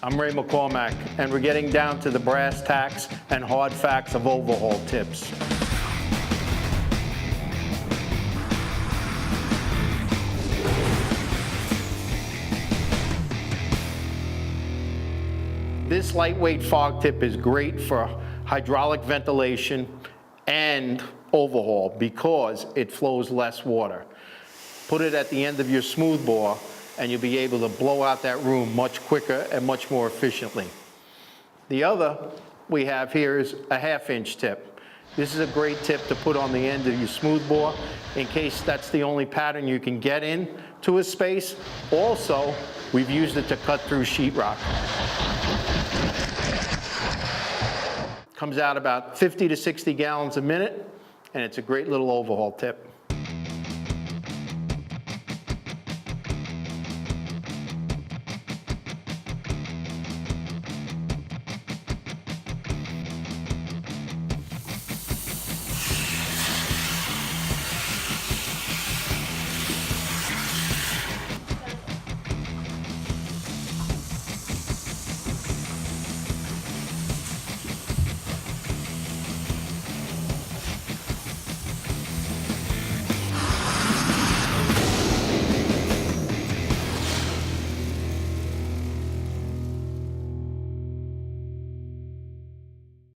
I'm Ray McCormack, and we're getting down to the brass tacks and hard facts of overhaul tips. This lightweight fog tip is great for hydraulic ventilation and overhaul because it flows less water. Put it at the end of your smoothbore and you'll be able to blow out that room much quicker and much more efficiently. The other we have here is a 1/2-inch tip. This is a great tip to put on the end of your smoothbore in case that's the only pattern you can get in to a space. Also, we've used it to cut through sheetrock. Comes out about 50 to 60 gallons a minute, and it's a great little overhaul tip.